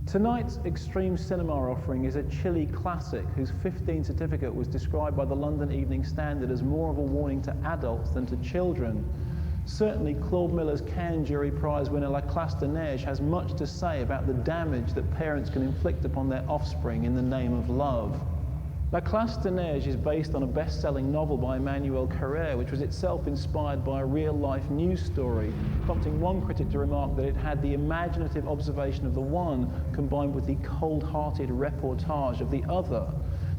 Tonight's Extreme Cinema offering is a chilly classic whose 15 certificate was described by the London Evening Standard as more of a warning to adults than to children. Certainly, Claude Miller's Cannes Jury Prize winner La Classe de Neige has much to say about the damage that parents can inflict upon their offspring in the name of love. La Classe de Neige is based on a best-selling novel by Emmanuel Carrère, which was itself inspired by a real-life news story, prompting one critic to remark that it had the imaginative observation of the one combined with the cold-hearted reportage of the other.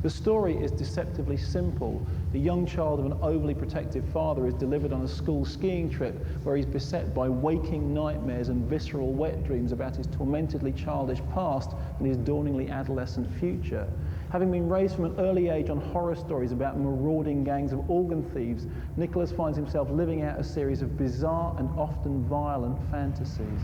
The story is deceptively simple. The young child of an overly protective father is delivered on a school skiing trip where he's beset by waking nightmares and visceral wet dreams about his tormentedly childish past and his dawningly adolescent future. Having been raised from an early age on horror stories about marauding gangs of organ thieves, Nicholas finds himself living out a series of bizarre and often violent fantasies.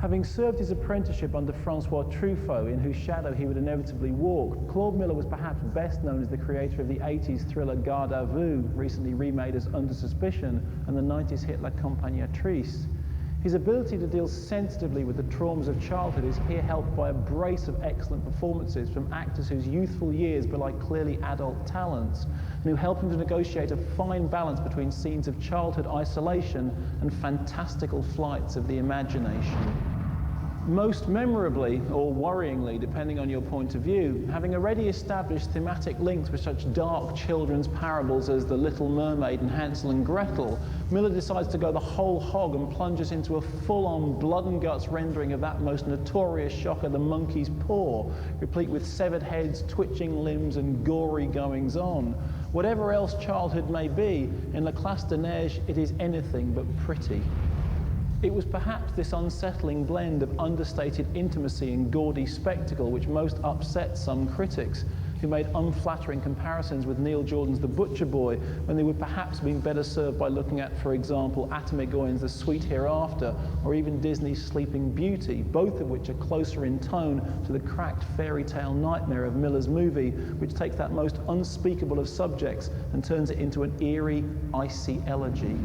Having served his apprenticeship under Francois Truffaut, in whose shadow he would inevitably walk, Claude Miller was perhaps best known as the creator of the 80s thriller Garde à Vue, recently remade as Under Suspicion, and the 90s hit La Accompagnatrice. His ability to deal sensitively with the traumas of childhood is here helped by a brace of excellent performances from actors whose youthful years belie clearly adult talents, and who help him to negotiate a fine balance between scenes of childhood isolation and fantastical flights of the imagination. Most memorably, or worryingly, depending on your point of view, having already established thematic links with such dark children's parables as The Little Mermaid and Hansel and Gretel, Miller decides to go the whole hog and plunges into a full-on blood and guts rendering of that most notorious shocker, The Monkey's Paw, replete with severed heads, twitching limbs, and gory goings-on. Whatever else childhood may be, in La Classe de Neige it is anything but pretty. It was perhaps this unsettling blend of understated intimacy and gaudy spectacle which most upset some critics, who made unflattering comparisons with Neil Jordan's The Butcher Boy, when they would perhaps have been better served by looking at, for example, Atomic Goyen's The Sweet Hereafter, or even Disney's Sleeping Beauty, both of which are closer in tone to the cracked fairy tale nightmare of Miller's movie, which takes that most unspeakable of subjects and turns it into an eerie, icy elegy.